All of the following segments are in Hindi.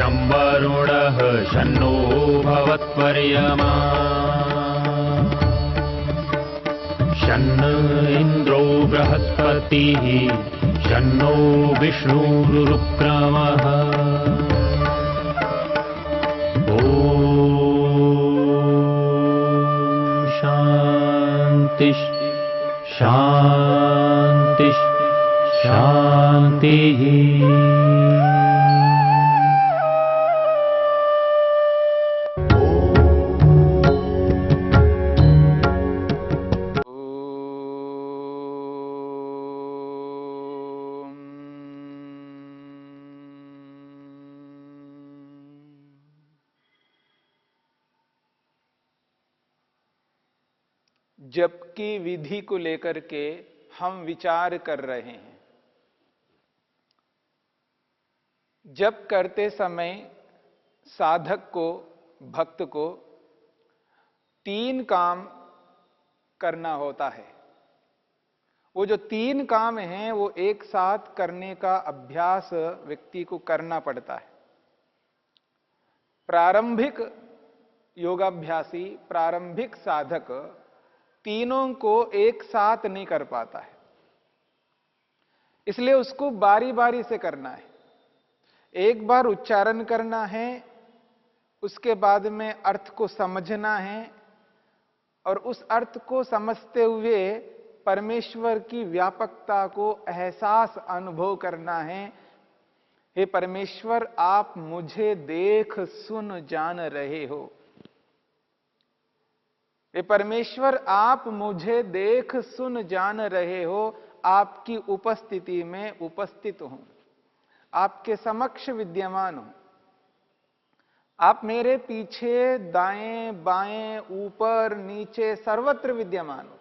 शं वरुणः शन्नो भवत्पर्यमा शन्न इन्द्रो बृहस्पतिः शन्नो विष्णुरुक्रमः ॐ शान्ति शान्ति शान्तिः। जप की विधि को लेकर के हम विचार कर रहे हैं। जप करते समय साधक को, भक्त को 3 काम करना होता है। वो जो 3 काम हैं वो एक साथ करने का अभ्यास व्यक्ति को करना पड़ता है। प्रारंभिक योगाभ्यासी, प्रारंभिक साधक तीनों को एक साथ नहीं कर पाता है, इसलिए उसको बारी बारी से करना है। एक बार उच्चारण करना है, उसके बाद में अर्थ को समझना है और उस अर्थ को समझते हुए परमेश्वर की व्यापकता को एहसास अनुभव करना है। हे परमेश्वर, आप मुझे देख सुन जान रहे हो। हे परमेश्वर, आप मुझे देख सुन जान रहे हो। आपकी उपस्थिति में उपस्थित हूं, आपके समक्ष विद्यमान हूं। आप मेरे पीछे, दाएं बाएं, ऊपर नीचे सर्वत्र विद्यमान हो।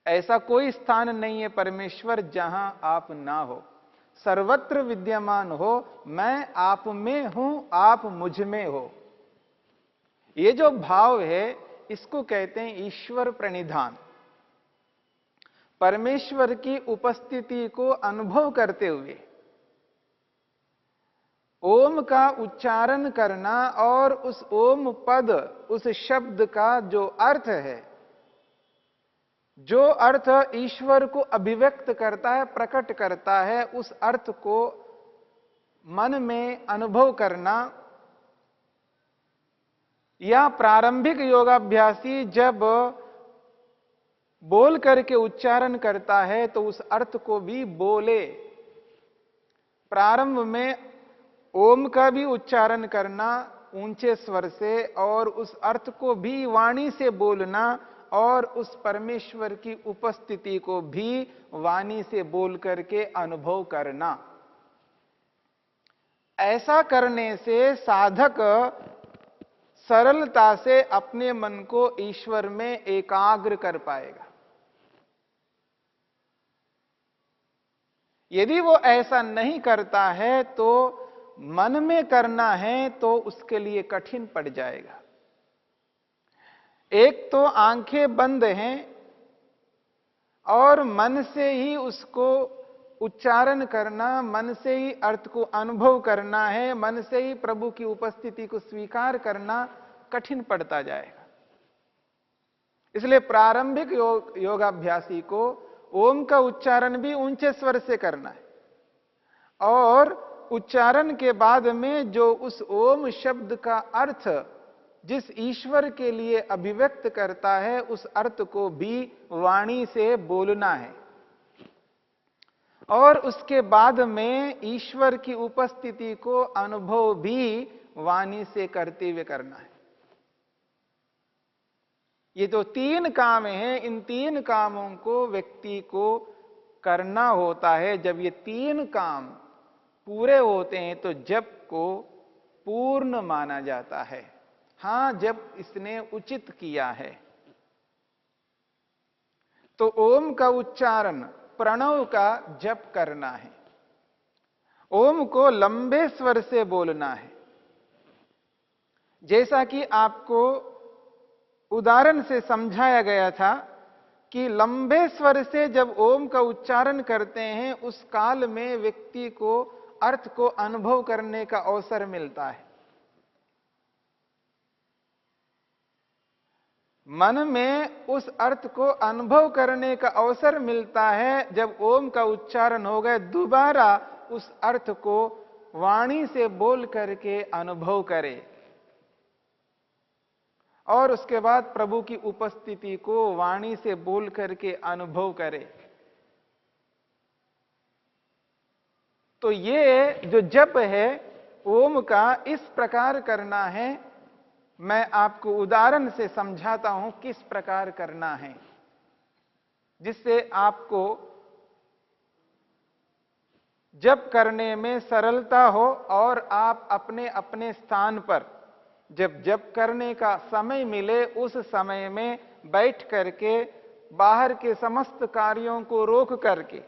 ऐसा कोई स्थान नहीं है परमेश्वर जहां आप ना हो। सर्वत्र विद्यमान हो। मैं आप में हूं, आप मुझ में हो। ये जो भाव है इसको कहते हैं ईश्वर प्रणिधान। परमेश्वर की उपस्थिति को अनुभव करते हुए ओम का उच्चारण करना और उस ओम पद, उस शब्द का जो अर्थ है, जो अर्थ ईश्वर को अभिव्यक्त करता है, प्रकट करता है, उस अर्थ को मन में अनुभव करना। या प्रारंभिक योगाभ्यासी जब बोल करके उच्चारण करता है तो उस अर्थ को भी बोले। प्रारंभ में ओम का भी उच्चारण करना ऊंचे स्वर से और उस अर्थ को भी वाणी से बोलना और उस परमेश्वर की उपस्थिति को भी वाणी से बोल करके अनुभव करना। ऐसा करने से साधक सरलता से अपने मन को ईश्वर में एकाग्र कर पाएगा। यदि वो ऐसा नहीं करता है तो मन में करना है तो उसके लिए कठिन पड़ जाएगा। एक तो आंखें बंद हैं और मन से ही उसको उच्चारण करना, मन से ही अर्थ को अनुभव करना है, मन से ही प्रभु की उपस्थिति को स्वीकार करना कठिन पड़ता जाएगा। इसलिए प्रारंभिक योगाभ्यासी को ओम का उच्चारण भी ऊंचे स्वर से करना है और उच्चारण के बाद में जो उस ओम शब्द का अर्थ जिस ईश्वर के लिए अभिव्यक्त करता है, उस अर्थ को भी वाणी से बोलना है और उसके बाद में ईश्वर की उपस्थिति को अनुभव भी वाणी से करते हुए करना है। ये जो 3 काम हैं, इन 3 कामों को व्यक्ति को करना होता है। जब ये 3 काम पूरे होते हैं तो जप को पूर्ण माना जाता है। हां, जब इसने उचित किया है तो ओम का उच्चारण, प्रणव का जप करना है। ओम को लंबे स्वर से बोलना है। जैसा कि आपको उदाहरण से समझाया गया था कि लंबे स्वर से जब ओम का उच्चारण करते हैं उस काल में व्यक्ति को अर्थ को अनुभव करने का अवसर मिलता है। मन में उस अर्थ को अनुभव करने का अवसर मिलता है जब ओम का उच्चारण हो गए, दोबारा उस अर्थ को वाणी से बोल करके अनुभव करे और उसके बाद प्रभु की उपस्थिति को वाणी से बोल करके अनुभव करे। तो ये जो जप है ओम का, इस प्रकार करना है। मैं आपको उदाहरण से समझाता हूं किस प्रकार करना है, जिससे आपको जप करने में सरलता हो और आप अपने अपने स्थान पर जब जप करने का समय मिले उस समय में बैठ करके बाहर के समस्त कार्यों को रोक करके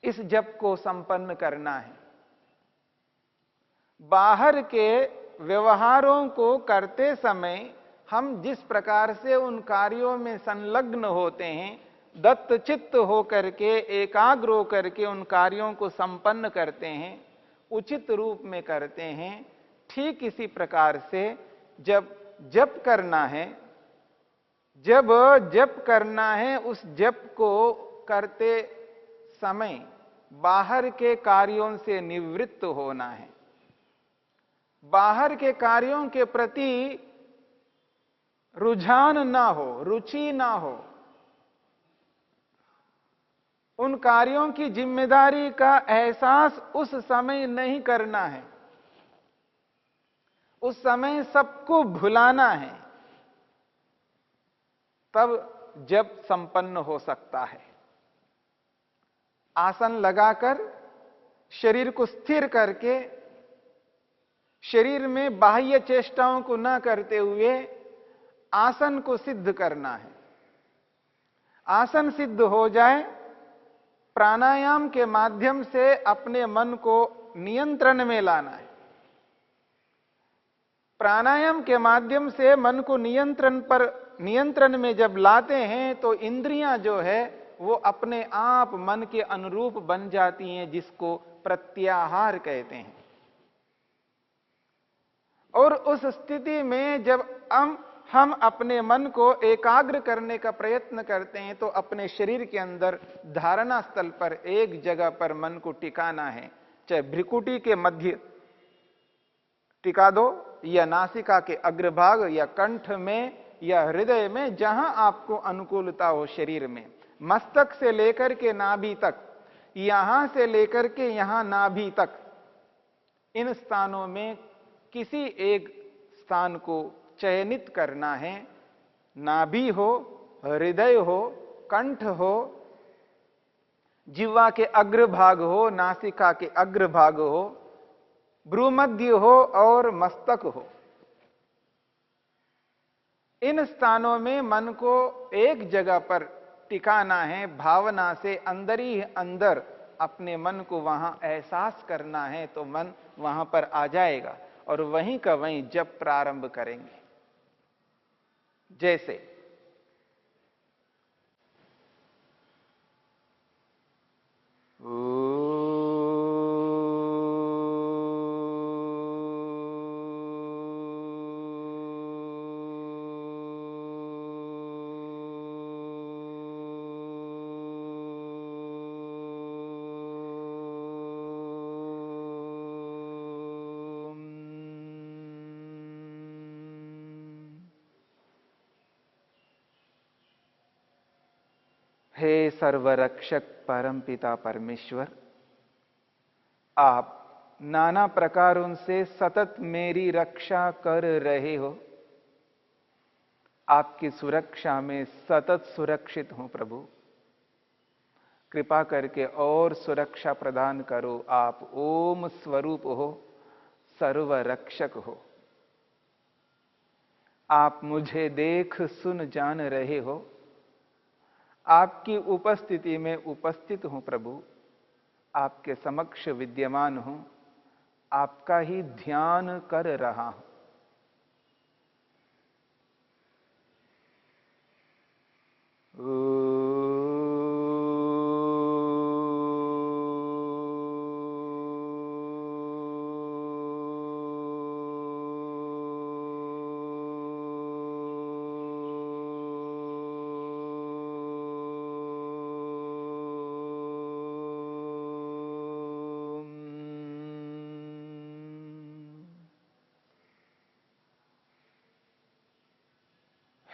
इस जप को संपन्न करना है। बाहर के व्यवहारों को करते समय हम जिस प्रकार से उन कार्यों में संलग्न होते हैं, दत्तचित्त होकर के, एकाग्र होकर के उन कार्यों को संपन्न करते हैं, उचित रूप में करते हैं, ठीक इसी प्रकार से जब जप करना है, जब जप करना है, उस जप को करते समय बाहर के कार्यों से निवृत्त होना है। बाहर के कार्यों के प्रति रुझान ना हो, रुचि ना हो, उन कार्यों की जिम्मेदारी का एहसास उस समय नहीं करना है। उस समय सबको भुलाना है, तब जप संपन्न हो सकता है। आसन लगाकर शरीर को स्थिर करके शरीर में बाह्य चेष्टाओं को न करते हुए आसन को सिद्ध करना है। आसन सिद्ध हो जाए, प्राणायाम के माध्यम से अपने मन को नियंत्रण में लाना है। प्राणायाम के माध्यम से मन को नियंत्रण में जब लाते हैं तो इंद्रियां जो है वो अपने आप मन के अनुरूप बन जाती हैं, जिसको प्रत्याहार कहते हैं। और उस स्थिति में जब हम अपने मन को एकाग्र करने का प्रयत्न करते हैं तो अपने शरीर के अंदर धारणा स्थल पर एक जगह पर मन को टिकाना है। चाहे भ्रिकुटी के मध्य टिका दो, या नासिका के अग्रभाग, या कंठ में, या हृदय में, जहां आपको अनुकूलता हो शरीर में। मस्तक से लेकर के नाभि तक, यहां से लेकर के यहां नाभि तक, इन स्थानों में किसी एक स्थान को चयनित करना है। नाभि हो, हृदय हो, कंठ हो, जिह्वा के अग्रभाग हो, नासिका के अग्रभाग हो, भ्रूमध्य हो और मस्तक हो। इन स्थानों में मन को एक जगह पर टिकाना है। भावना से अंदर ही अंदर अपने मन को वहां एहसास करना है, तो मन वहां पर आ जाएगा और वहीं का वहीं जप प्रारंभ करेंगे। जैसे हे सर्वरक्षक परमपिता परमेश्वर, आप नाना प्रकारों से सतत मेरी रक्षा कर रहे हो। आपकी सुरक्षा में सतत सुरक्षित हूं प्रभु। कृपा करके और सुरक्षा प्रदान करो। आप ओम स्वरूप हो, सर्वरक्षक हो। आप मुझे देख सुन जान रहे हो। आपकी उपस्थिति में उपस्थित हूं प्रभु। आपके समक्ष विद्यमान हूं। आपका ही ध्यान कर रहा हूं।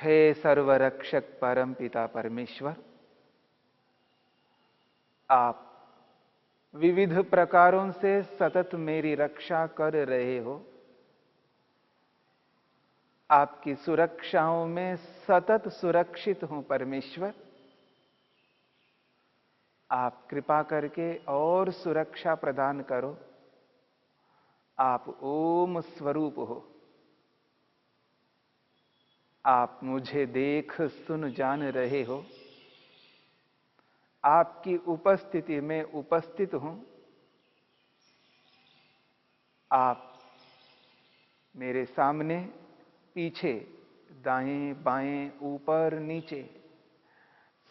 हे सर्वरक्षक परम पिता परमेश्वर, आप विविध प्रकारों से सतत मेरी रक्षा कर रहे हो। आपकी सुरक्षाओं में सतत सुरक्षित हूं परमेश्वर। आप कृपा करके और सुरक्षा प्रदान करो। आप ओम स्वरूप हो। आप मुझे देख सुन जान रहे हो। आपकी उपस्थिति में उपस्थित हूं। आप मेरे सामने, पीछे, दाएं बाएं, ऊपर नीचे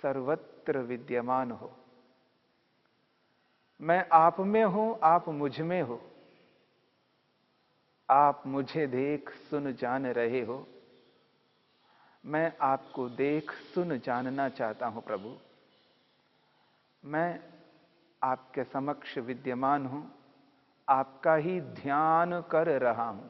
सर्वत्र विद्यमान हो। मैं आप में हूं, आप मुझ में हो। आप मुझे देख सुन जान रहे हो। मैं आपको देख सुन जानना चाहता हूं प्रभु। मैं आपके समक्ष विद्यमान हूं, आपका ही ध्यान कर रहा हूं।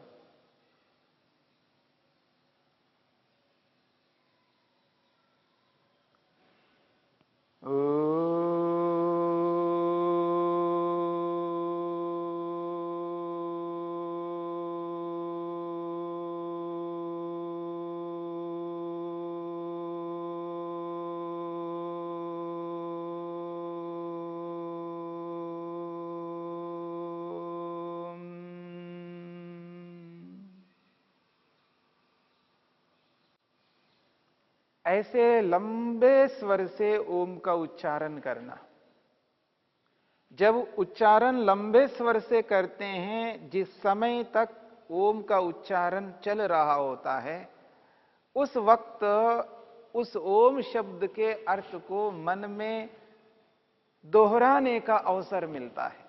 ऐसे लंबे स्वर से ओम का उच्चारण करना। जब उच्चारण लंबे स्वर से करते हैं, जिस समय तक ओम का उच्चारण चल रहा होता है, उस वक्त उस ओम शब्द के अर्थ को मन में दोहराने का अवसर मिलता है।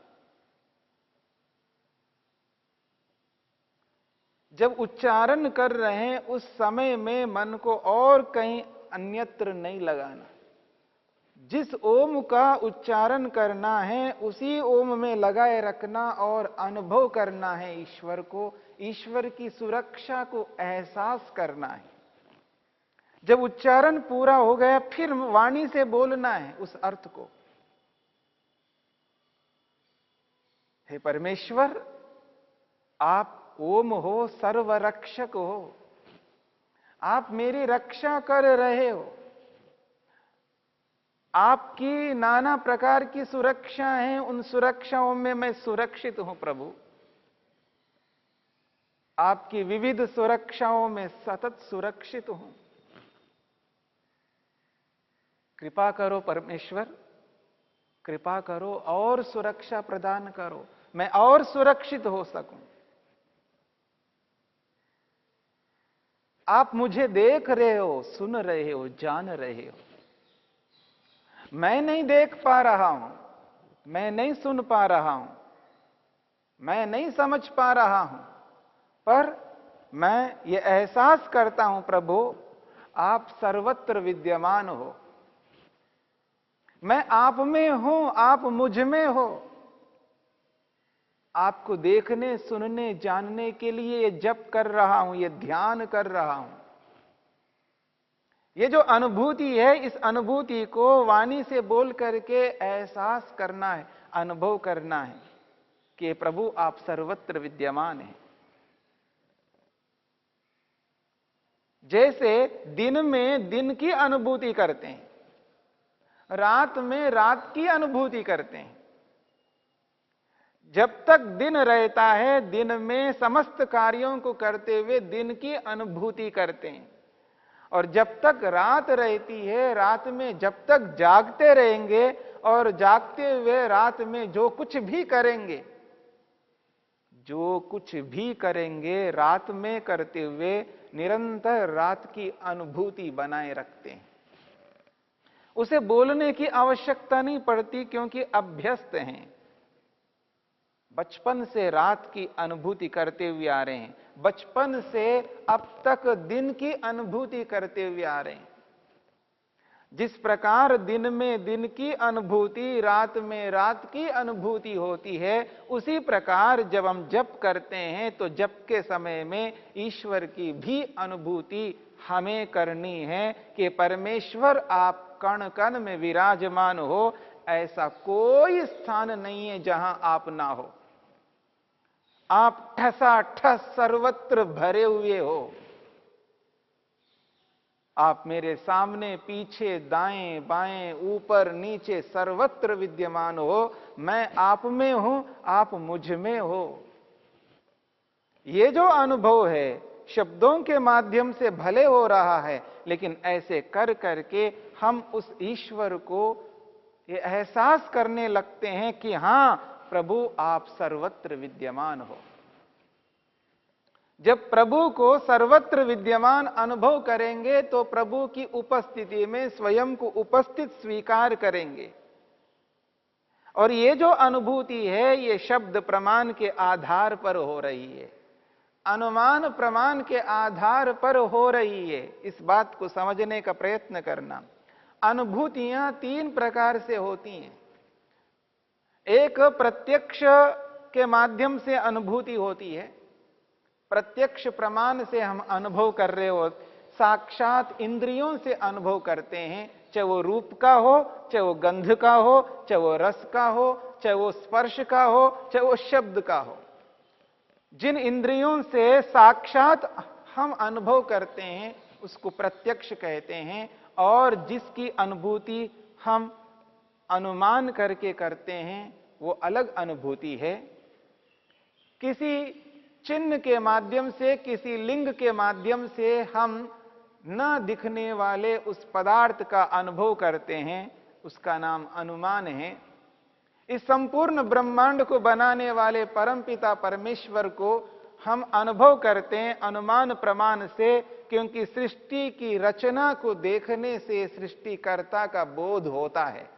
जब उच्चारण कर रहे हैं उस समय में मन को और कहीं अन्यत्र नहीं लगाना। जिस ओम का उच्चारण करना है उसी ओम में लगाए रखना और अनुभव करना है ईश्वर को, ईश्वर की सुरक्षा को एहसास करना है। जब उच्चारण पूरा हो गया फिर वाणी से बोलना है उस अर्थ को। हे परमेश्वर, आप ओम हो, सर्वरक्षक हो। आप मेरी रक्षा कर रहे हो। आपकी नाना प्रकार की सुरक्षा है, उन सुरक्षाओं में मैं सुरक्षित हूं प्रभु। आपकी विविध सुरक्षाओं में सतत सुरक्षित हूं। कृपा करो परमेश्वर, कृपा करो और सुरक्षा प्रदान करो, मैं और सुरक्षित हो सकूं। आप मुझे देख रहे हो, सुन रहे हो, जान रहे हो। मैं नहीं देख पा रहा हूं, मैं नहीं सुन पा रहा हूं, मैं नहीं समझ पा रहा हूं, पर मैं ये एहसास करता हूं प्रभु, आप सर्वत्र विद्यमान हो। मैं आप में हूं, आप मुझ में हो। आपको देखने, सुनने, जानने के लिए ये जप कर रहा हूं, ये ध्यान कर रहा हूं। ये जो अनुभूति है, इस अनुभूति को वाणी से बोल करके एहसास करना है, अनुभव करना है कि प्रभु आप सर्वत्र विद्यमान हैं। जैसे दिन में दिन की अनुभूति करते हैं, रात में रात की अनुभूति करते हैं। जब तक दिन रहता है, दिन में समस्त कार्यों को करते हुए दिन की अनुभूति करते हैं। और जब तक रात रहती है, रात में जब तक जागते रहेंगे और जागते हुए रात में जो कुछ भी करेंगे, जो कुछ भी करेंगे रात में करते हुए निरंतर रात की अनुभूति बनाए रखते हैं। उसे बोलने की आवश्यकता नहीं पड़ती क्योंकि अभ्यस्त हैं। बचपन से रात की अनुभूति करते हुए आ रहे हैं, बचपन से अब तक दिन की अनुभूति करते हुए आ रहे हैं। जिस प्रकार दिन में दिन की अनुभूति, रात में रात की अनुभूति होती है, उसी प्रकार जब हम जप करते हैं तो जप के समय में ईश्वर की भी अनुभूति हमें करनी है कि परमेश्वर आप कण कण में विराजमान हो। ऐसा कोई स्थान नहीं है जहां आप ना हो। आप ठसाठस सर्वत्र भरे हुए हो। आप मेरे सामने, पीछे, दाएं बाएं, ऊपर नीचे सर्वत्र विद्यमान हो। मैं आप में हूं, आप मुझ में हो। ये जो अनुभव है शब्दों के माध्यम से भले हो रहा है, लेकिन ऐसे कर करके हम उस ईश्वर को ये एहसास करने लगते हैं कि हां प्रभु आप सर्वत्र विद्यमान हो। जब प्रभु को सर्वत्र विद्यमान अनुभव करेंगे तो प्रभु की उपस्थिति में स्वयं को उपस्थित स्वीकार करेंगे। और ये जो अनुभूति है ये शब्द प्रमाण के आधार पर हो रही है, अनुमान प्रमाण के आधार पर हो रही है। इस बात को समझने का प्रयत्न करना। अनुभूतियां तीन प्रकार से होती हैं। एक प्रत्यक्ष के माध्यम से अनुभूति होती है। प्रत्यक्ष प्रमाण से हम अनुभव कर रहे हो, साक्षात इंद्रियों से अनुभव करते हैं, चाहे वो रूप का हो, चाहे वो गंध का हो, चाहे वो रस का हो, चाहे वो स्पर्श का हो, चाहे वो शब्द का हो। जिन इंद्रियों से साक्षात हम अनुभव करते हैं उसको प्रत्यक्ष कहते हैं। और जिसकी अनुभूति हम अनुमान करके करते हैं वो अलग अनुभूति है। किसी चिन्ह के माध्यम से, किसी लिंग के माध्यम से हम न दिखने वाले उस पदार्थ का अनुभव करते हैं, उसका नाम अनुमान है। इस संपूर्ण ब्रह्मांड को बनाने वाले परमपिता परमेश्वर को हम अनुभव करते हैं अनुमान प्रमाण से, क्योंकि सृष्टि की रचना को देखने से सृष्टिकर्ता का बोध होता है।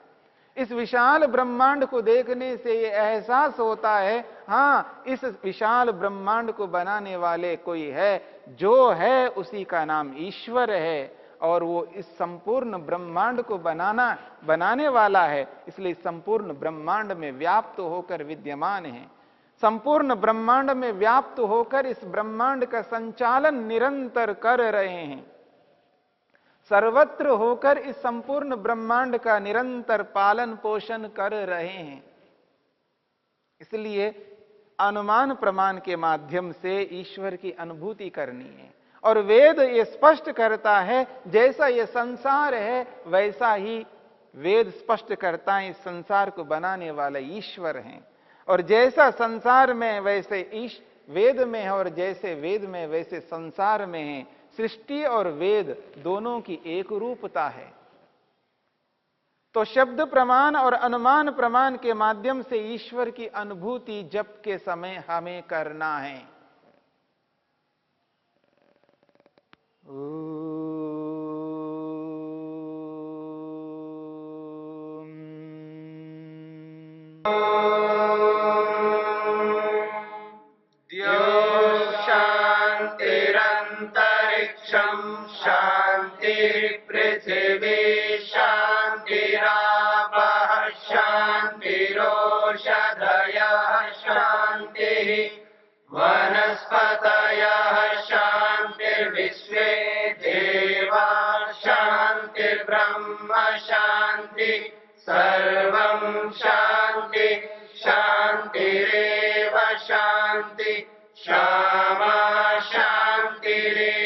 इस विशाल ब्रह्मांड को देखने से ये एहसास होता है, हां इस विशाल ब्रह्मांड को बनाने वाले कोई है, जो है उसी का नाम ईश्वर है। और वो इस संपूर्ण ब्रह्मांड को बनाने वाला है, इसलिए संपूर्ण ब्रह्मांड में व्याप्त होकर विद्यमान है। संपूर्ण ब्रह्मांड में व्याप्त होकर इस ब्रह्मांड का संचालन निरंतर कर रहे हैं। सर्वत्र होकर इस संपूर्ण ब्रह्मांड का निरंतर पालन पोषण कर रहे हैं। इसलिए अनुमान प्रमाण के माध्यम से ईश्वर की अनुभूति करनी है। और वेद ये स्पष्ट करता है, जैसा ये संसार है वैसा ही वेद स्पष्ट करता है, इस संसार को बनाने वाला ईश्वर है। और जैसा संसार में वैसे वेद में है, और जैसे वेद में वैसे संसार में है। सृष्टि और वेद दोनों की एक रूपता है। तो शब्द प्रमाण और अनुमान प्रमाण के माध्यम से ईश्वर की अनुभूति जप के समय हमें करना है। शांतिरंतरिक्षं शांति पृथिवी शांतिरापः शांतिरोषधयः शांतिः वनस्पतयः शांतिर्विश्वे देवा शांतिर्ब्रह्म शांति सर्वं शांति शांतिरेव शांति क्षमा शांतिरेव